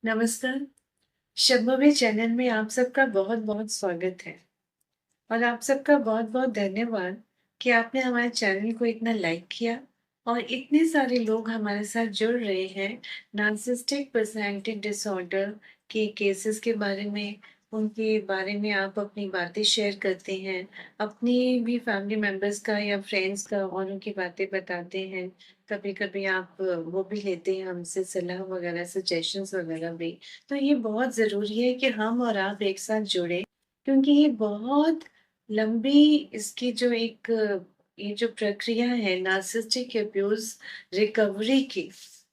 नमस्कार। शब्बवे चैनल में आप सबका बहुत-बहुत स्वागत है और आप सबका बहुत-बहुत धन्यवाद कि आपने हमारे चैनल को इतना लाइक किया और इतने सारे लोग हमारे साथ जुड़ रहे हैं नार्सिसिस्टिक पर्सनैलिटी डिसऑर्डर के केसेस के बारे में, उनके बारे में आप अपनी बातें शेयर करते हैं, अपनी भी फैमिली मेंबर्स का या फ्रेंड्स का और उनकी बातें बताते हैं। कभी-कभी आप वो भी लेते हैं हमसे सलाह वगैरह, सजेशंस वगैरह भी। तो ये बहुत ज़रूरी है कि हम और आप एक साथ जुड़ें क्योंकि ये बहुत लंबी इसकी जो एक ये जो प्रक्रिया है नार्सिसिस्टिक अब्यूज़ रिकवरी की,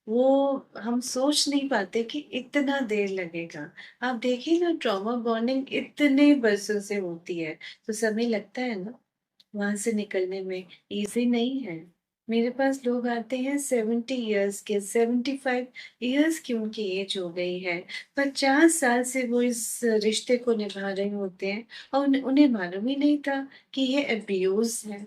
वो हम सोच नहीं पाते कि इतना देर लगेगा। आप देखिए ना ट्रॉमा बॉन्डिंग इतने बरसों से होती है, तो समय लगता है ना वहाँ से निकलने में, ईज़ी नहीं है। मेरे पास लोग आते हैं 70 इयर्स के, 75 इयर्स की उनकी एज हो गई है। 50 साल से वो इस रिश्ते को निभा रहे होते हैं और उन्हें मालूम ही नहीं था कि ये अब्यूज़ है।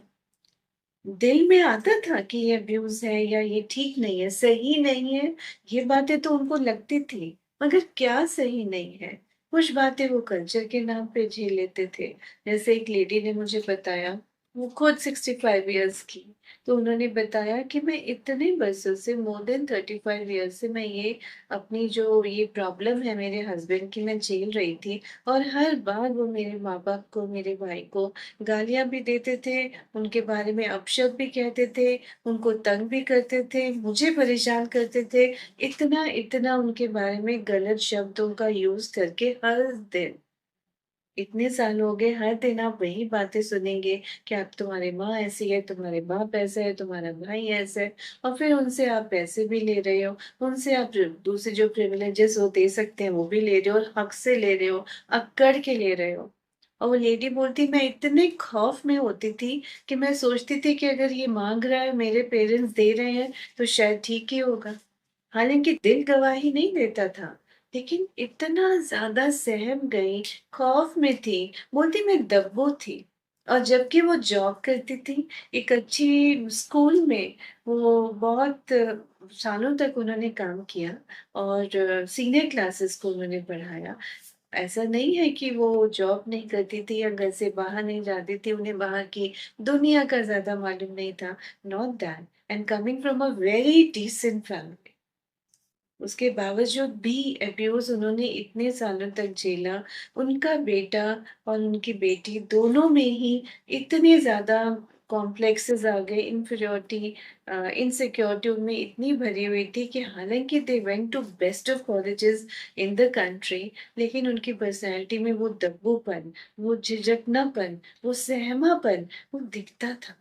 दिल में आता था कि ये अब्यूज़ है या ये ठीक नहीं है, सही नहीं है, ये बातें तो उनको लगती थी, मगर क्या सही नहीं है? कुछ बातें वो कल्चर के नाम पे झेल लेते थे। जैसे एक लेडी ने मुझे बताया, वो खुद 65 इयर्स की, तो उन्होंने बताया कि मैं इतने बरसों से मोर देन 35 इयर्स से मैं ये अपनी जो ये प्रॉब्लम है मेरे हस्बैंड की मैं झेल रही थी और हर बार वो मेरे माँ-बाप को, मेरे भाई को गालियाँ भी देते थे, उनके बारे में अपशब्द भी कहते थे, उनको तंग भी करते थे, मुझे परेशान करते थे। इतना उनके बारे में गलत शब्दों का यूज़ करके हर दिन, इतने साल हो गए, हर दिन आप वही बातें सुनेंगे कि अब तुम्हारी माँ ऐसी है, तुम्हारे बाप ऐसा है, तुम्हारा भाई ऐसा है और फिर उनसे आप पैसे भी ले रहे हो, उनसे आप जो दूसरे जो प्रिविलेजेस वो दे सकते हैं, वो भी ले रहे हो और हक से ले रहे हो, अक्कड़ के ले रहे हो। और वो लेडी बोलती मैं इतने खौफ में होती थी कि मैं सोचती थी कि अगर ये माँग रहा है, मेरे पेरेंट्स दे रहे हैं, तो शायद ठीक ही होगा। हालाँकि दिल गवाही नहीं देता था, लेकिन इतना ज़्यादा सहम गई, खौफ में थी, बोलती मैं दब्बू थी। और जबकि वो जॉब करती थी, एक अच्छी स्कूल में, वो बहुत सालों तक उन्होंने काम किया और सीनियर क्लासेस को उन्होंने पढ़ाया। ऐसा नहीं है कि वो जॉब नहीं करती थी या घर से बाहर नहीं जाती थी, उन्हें बाहर की दुनिया का ज़्यादा मालूम नहीं था, not that and coming from a very decent family. उसके बावजूद भी अब्यूज़ उन्होंने इतने सालों तक झेला। उनका बेटा और उनकी बेटी दोनों में ही इतने ज़्यादा कॉम्प्लेक्सेस आ गए, इन्फीरियॉरिटी इनसिक्योरिटी उनमें इतनी भरी हुई थी कि हालाँकि they went to best of colleges in the country, लेकिन उनकी पर्सनैलिटी में वो दब्बूपन, वो झिझकनापन, वो सहमापन, वो दिखता था।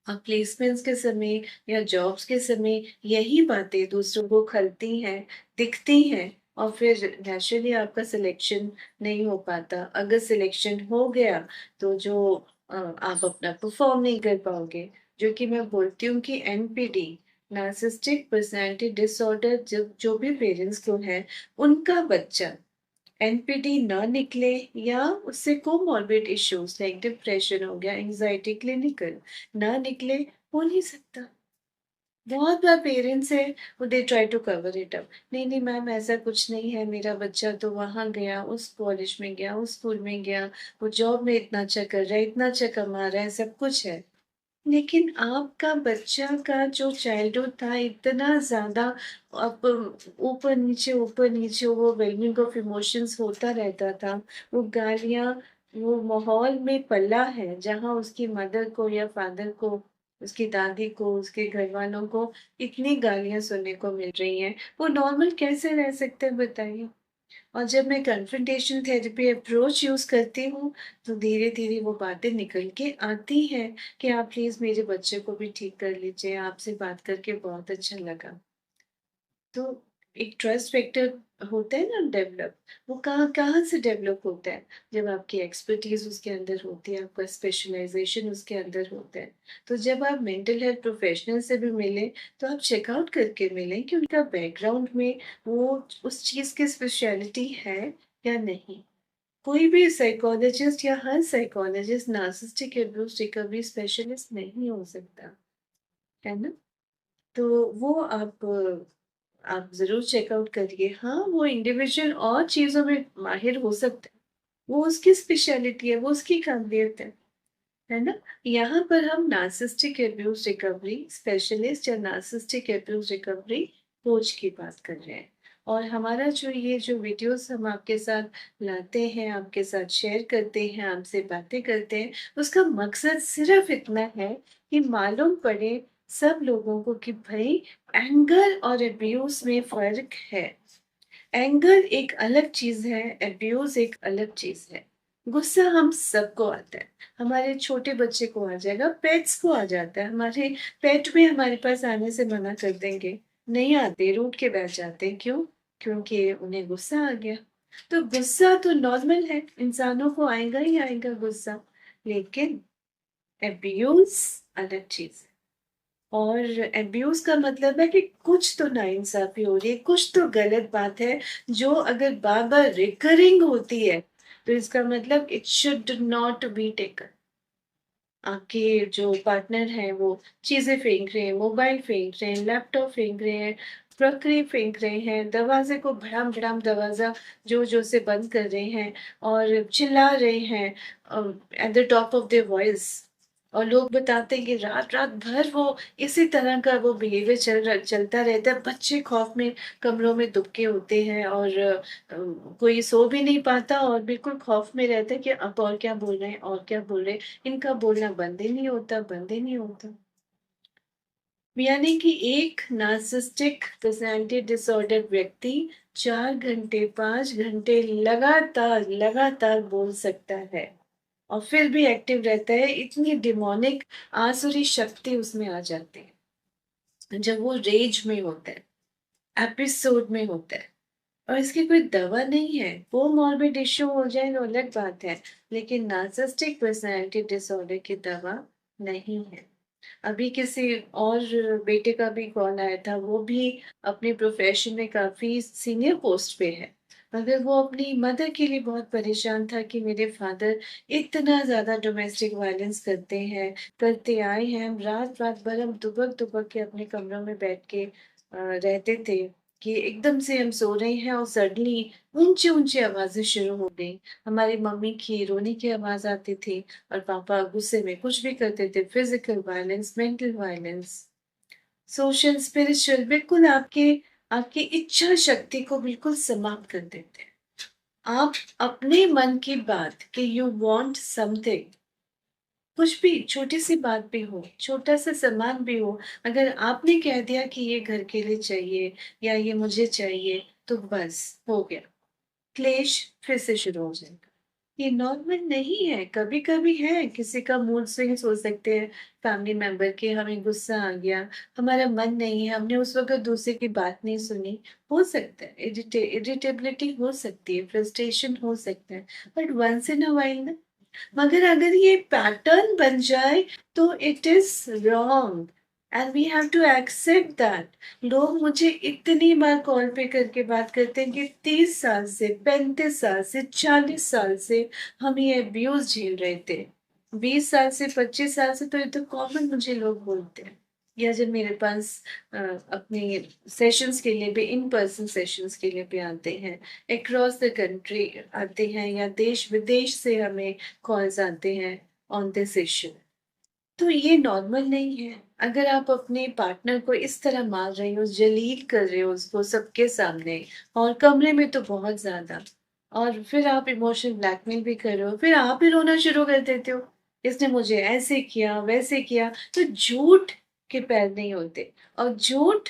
प्लेसमेंट्स के समय या जॉब्स के समय यही बातें दूसरों को खलती हैं, दिखती हैं और फिर नेचुरली आपका सिलेक्शन नहीं हो पाता। अगर सिलेक्शन हो गया तो जो आप अपना परफॉर्म नहीं कर पाओगे, जो कि मैं बोलती हूँ कि एनपीडी नार्सिसिस्टिक पर्सनैलिटी डिसऑर्डर जो जो भी पेरेंट्स को है, उनका बच्चा एनपीडी ना निकले या उससे कोमॉर्बिड इश्यूज लाइक डिप्रेशन हो गया, एंजाइटी क्लिनिकल ना निकले, हो नहीं सकता। बहुत बार पेरेंट्स है वो they try to cover it up, नहीं नहीं मैम ऐसा कुछ नहीं है, मेरा बच्चा तो वहां गया, उस कॉलेज में गया, उस स्कूल में गया, वो जॉब में इतना अच्छा कर रहा है, इतना अच्छा कमा रहा है, सब कुछ है। लेकिन आपका बच्चा का जो चाइल्डहुड था इतना ज़्यादा अब ऊपर नीचे ओवरवेलमिंग ऑफ इमोशंस होता रहता था। वो गालियाँ, वो माहौल में पला है जहाँ उसकी मदर को या फादर को, उसकी दादी को, उसके घरवालों को इतनी गालियाँ सुनने को मिल रही हैं। वो नॉर्मल कैसे रह सकता है बताइए? और जब मैं कन्फ्रंटेशन थेरेपी अप्रोच यूज़ करती हूँ, तो धीरे-धीरे वो बातें निकल के आती हैं कि आप प्लीज़ मेरे बच्चे को भी ठीक कर लीजिए, आपसे बात करके बहुत अच्छा लगा। तो एक ट्रस्ट फैक्टर होता है ना डेवलप, वो कहाँ से डेवलप होता है? जब आपकी एक्सपर्टीज़ उसके अंदर होती है, आपका स्पेशलाइज़ेशन उसके अंदर होता है। तो जब आप मेंटल हेल्थ प्रोफेशनल से भी मिलें, तो आप चेकआउट करके मिलें कि उनका बैकग्राउंड में वो उस चीज़ की स्पेशलिटी है या नहीं। कोई भी साइकोलॉजिस्ट या हर psychologist narcissistic abuse recovery specialist नहीं हो सकता, है ना? तो वो आप आप ज़रूर चेकआउट करिए। हाँ, वो इंडिविजुअल और चीज़ों में माहिर हो सकता है, वो उसकी स्पेशलिटी है, वो उसकी काबिलियत है ना? यहाँ पर हम नार्सिसिस्टिक अब्यूज़ रिकवरी स्पेशलिस्ट या नार्सिसिस्टिक अब्यूज़ रिकवरी कोच की बात कर रहे हैं। और हमारा जो ये जो वीडियोज़ हम आपके साथ लाते हैं, आपके साथ शेयर करते हैं, आपसे बातें करते हैं, उसका मकसद सिर्फ़ इतना है कि मालूम पड़े सब लोगों को कि भई एंगर और अब्यूज़ में फ़र्क है। एंगर एक अलग चीज़ है, अब्यूज़ एक अलग चीज़ है। गुस्सा हम सबको आता है, हमारे छोटे बच्चे को आ जाएगा, पेट्स को आ जाता है, हमारे पेट भी हमारे पास आने से मना कर देंगे, नहीं आते, रूठ के बैठ जाते हैं, क्यों? क्योंकि उन्हें गुस्सा आ गया। तो गुस्सा तो नॉर्मल है, इंसानों को आएगा ही आएगा गुस्सा, लेकिन अब्यूज़ अलग चीज़ है। और अब्यूज़ का मतलब है कि कुछ तो नाइंसाफ़ी हो रही है, कुछ तो गलत बात है, जो अगर बार-बार रिकरिंग होती है, तो इसका मतलब it should not be taken. आपके जो पार्टनर हैं, वो चीज़ें फेंक रहे हैं, मोबाइल फेंक रहे हैं, लैपटॉप फेंक रहे हैं, क्रॉकरी फेंक रहे हैं, दरवाज़े को भड़ाम-भड़ाम दरवाज़ा ज़ोर-ज़ोर से बंद कर रहे हैं और चिल्ला रहे हैं at the top of their voice. और लोग बताते हैं कि रात-रात भर वो इसी तरह का वो बिहेवियर चलता रहता है। बच्चे खौफ़ में कमरों में दुबके होते हैं और कोई सो भी नहीं पाता और बिल्कुल खौफ़ में रहता है कि अब और क्या बोल रहे हैं और क्या बोल रहे हैं। इनका बोलना बंद ही नहीं होता, बंद ही नहीं होता। यानी कि एक नार्सिसिस्टिक पर्सनैलिटी डिसऑर्डर व्यक्ति 4 घंटे, 5 घंटे लगातार बोल सकता है और फिर भी एक्टिव रहता है। इतनी डिमोनिक आसुरी शक्ति उसमें आ जाती है, जब वो रेज में होता है, एपिसोड में होता है। और इसकी कोई दवा नहीं है। वो मॉर्बिड इश्यू हो जाए तो अलग बात है, लेकिन नार्सिसिस्टिक पर्सनैलिटी डिसऑर्डर की दवा नहीं है। अभी किसी और बेटे का भी कॉल आया था, वो भी अपने प्रोफ़ेशन में काफ़ी सीनियर पोस्ट पे है। मगर वो अपनी मदर के लिए बहुत परेशान था कि मेरे फादर इतना ज़्यादा डोमेस्टिक वायलेंस करते हैं, करते आए हैं। हम रात-रात भर हम दुबक-दुबक के अपने कमरों में बैठ के रहते थे कि एकदम से हम सो रहे हैं और सडनली ऊँची-ऊँची आवाज़ें शुरू हो गई। हमारी मम्मी की रोने की आवाज़ आती थी और पापा गुस्से में कुछ भी करते थे, physical violence, mental violence, social, spiritual, बिल्कुल आपके आपकी इच्छा शक्ति को बिल्कुल समाप्त कर देते हैं। आप अपने मन की बात कि यू वांट समथिंग, कुछ भी छोटी-सी बात भी हो, छोटा-सा सामान भी हो, अगर आपने कह दिया कि ये घर के लिए चाहिए या ये मुझे चाहिए, तो बस हो गया। क्लेश फिर से शुरू हो जाएगा। ये नॉर्मल नहीं है, कभी-कभी है, किसी का मूड स्विंग्स हो सकते हैं, फैमिली मेंबर के, हमें गुस्सा आ गया, हमारा मन नहीं है, हमने उस वक़्त दूसरे की बात नहीं सुनी, हो सकता है, इरिटेबिलिटी हो सकती है, फ्रस्ट्रेशन हो सकता है, but once in a while ना। मगर अगर ये पैटर्न बन जाए तो it is wrong and we have to accept that. लोग मुझे इतनी बार कॉल पे करके बात करते हैं कि 30 साल से, 35 साल से, 40 साल से हम ये अब्यूज़ झेल रहे थे। 20 साल से, 25 साल से तो ये तो कॉमन मुझे लोग बोलते हैं। या जब मेरे पास अपने सेशंस के लिए भी इन पर्सन सेशंस के लिए भी आते हैं, अक्रॉस द कंट्री आते हैं या देश-विदेश से हमें कॉल्स आते हैं ऑन दिस इश्यू। तो ये नॉर्मल नहीं है। अगर आप अपने पार्टनर को इस तरह मार रहे हो, जलील कर रहे हो उसको सबके सामने और कमरे में तो बहुत ज़्यादा और फिर आप इमोशनल ब्लैकमेल भी कर रहे हो, फिर आप ही रोना शुरू कर देते हो। इसने मुझे ऐसे किया, वैसे किया, तो झूठ के पैर नहीं होते और झूठ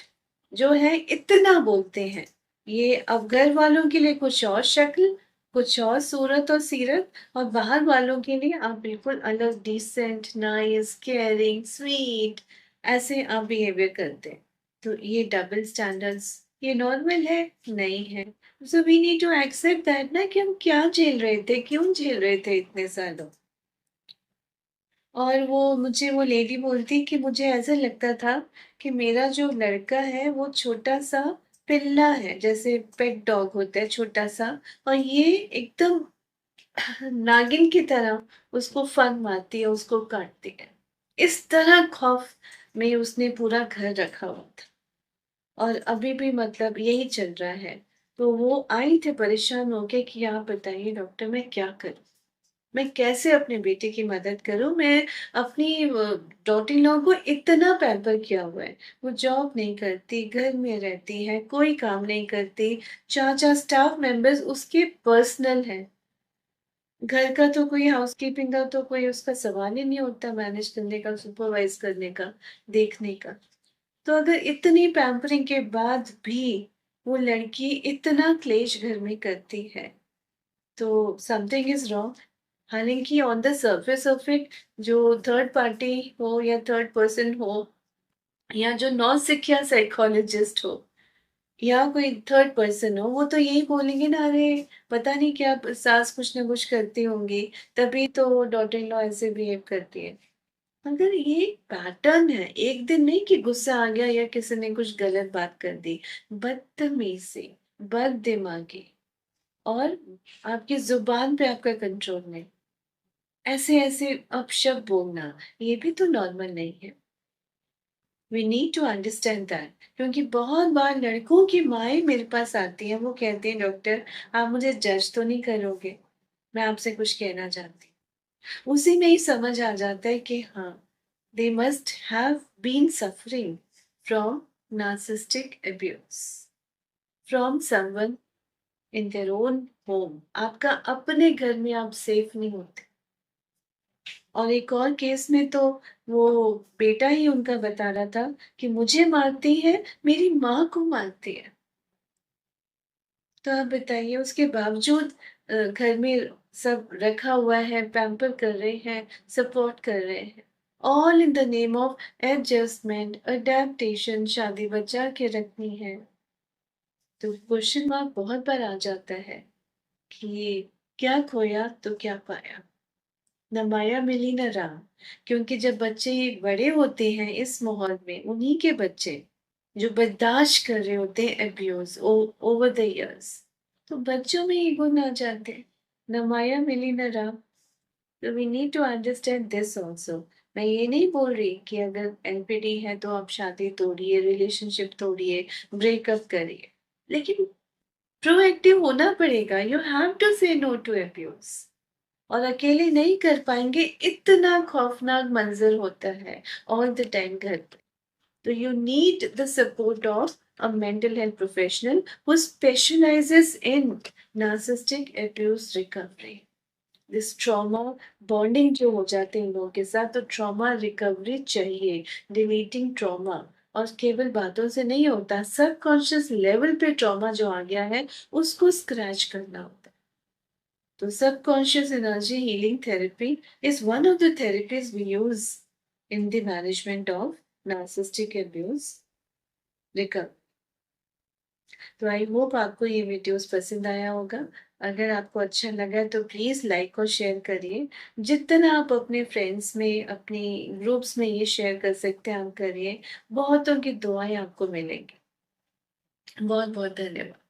जो है इतना बोलते हैं। ये अब घर वालों के लिए कुछ और शक्ल, कुछ और सूरत और सीरत और बाहर वालों के लिए आप बिल्कुल अलग डिसेंट, नाइस, केयरिंग, स्वीट ऐसे आप बिहेवियर करते हैं। तो ये डबल स्टैंडर्ड्स ये नॉर्मल है? नहीं है। So we need to accept that ना कि हम क्या झेल रहे थे, क्यों झेल रहे थे इतने सालों। और वो लेडी बोलती कि मुझे ऐसा लगता था कि मेरा जो लड़का है वो छोटा-सा पिल्ला है, जैसे पेट डॉग होता है छोटा-सा और ये एकदम नागिन की तरह उसको फन मारती है, उसको काटती है। इस तरह खौफ में उसने पूरा घर रखा हुआ था। और अभी भी मतलब यही चल रहा है। तो वो आई थे परेशान होके कि आप बताइए डॉक्टर मैं क्या करूँ? मैं कैसे अपने बेटे की मदद करूँ? मैं अपनी डॉटर इन लॉ को इतना पैम्पर किया हुआ है। वो जॉब नहीं करती, घर में रहती है, कोई काम नहीं करती, 4-4 स्टाफ मेंबर्स उसके पर्सनल हैं। घर का तो कोई हाउसकीपिंग का तो कोई उसका सवाल ही नहीं उठता मैनेज करने का, सुपरवाइज़ करने का, देखने का। तो अगर इतनी पैम्परिंग के बाद भी वो लड़की इतना क्लेश घर में करती है, तो समथिंग इज़ रॉन्ग। हालाँकि on the surface of it जो थर्ड पार्टी हो या थर्ड पर्सन हो या जो नौसिखिया साइकोलॉजिस्ट हो या कोई थर्ड पर्सन हो, वो तो यही बोलेंगे ना, अरे! पता नहीं क्या सास कुछ ना कुछ करती होंगी, तभी तो डॉटर इन लॉ ऐसे बिहेव करती है। मगर ये पैटर्न है, एक दिन नहीं कि गुस्सा आ गया या किसी ने कुछ गलत बात कर दी। बदतमीज़ी, बददिमागी और आपकी ज़ुबान पे आपका कंट्रोल नहीं। ऐसे-ऐसे अपशब्द बोलना, ये भी तो नॉर्मल नहीं है। We need to understand that क्योंकि बहुत बार लड़कों की माएँ मेरे पास आती हैं, वो कहती हैं डॉक्टर आप मुझे जज तो नहीं करोगे? मैं आपसे कुछ कहना चाहती हूँ। उसी में ही समझ आ जाता है कि हाँ, they must have been suffering from narcissistic abuse, from someone in their own home. आपका अपने घर में आप सेफ नहीं होते। और एक और केस में तो वो बेटा ही उनका बता रहा था कि मुझे मारती है, मेरी माँ को मारती है। तो आप बताइए उसके बावजूद घर में सब रखा हुआ है, पैम्पर कर रहे हैं, सपोर्ट कर रहे हैं। All in the name of adjustment, adaptation, शादी बचा के रखनी है। तो क्वेश्चन मार्क बहुत बार आ जाता है कि क्या खोया तो क्या पाया? ना माया मिली ना राह। क्योंकि जब बच्चे बड़े होते हैं इस माहौल में, उन्हीं के बच्चे जो बर्दाश्त कर रहे होते हैं अब्यूज ओवर द इयर्स, तो बच्चों में ये गुण आ जाते हैं। ना माया मिली ना राह। तो we need to understand this also. मैं ये नहीं बोल रही कि अगर एनपीडी है तो आप शादी तोड़िए, रिलेशनशिप तोड़िए, ब्रेकअप करिए, लेकिन प्रोएक्टिव होना पड़ेगा। यू हैव टू से नो टू अब्यूज। और अकेले नहीं कर पाएँगे, इतना खौफ़नाक मंज़र होता है ऑल द टाइम घर पे। तो you need the support of a mental health professional who specialises in narcissistic abuse recovery. This trauma bonding जो हो जाते हैं इन लोगों के साथ, तो ट्रॉमा रिकवरी चाहिए, डिलीटिंग ट्रॉमा। और केवल बातों से नहीं होता, सबकॉन्शियस लेवल पे ट्रॉमा जो आ गया है, उसको स्क्रैच करना होता है। So subconscious energy healing therapy is one of the therapies we use in the management of narcissistic abuse recovery. तो आई होप आपको ये वीडियोस पसंद आया होगा। अगर आपको अच्छा लगा तो प्लीज़ लाइक और शेयर करिए। जितना आप अपने फ्रेंड्स में, अपनी ग्रुप्स में ये शेयर कर सकते हैं, आप करिए। बहुतों की दुआएँ आपको मिलेंगी। बहुत-बहुत धन्यवाद।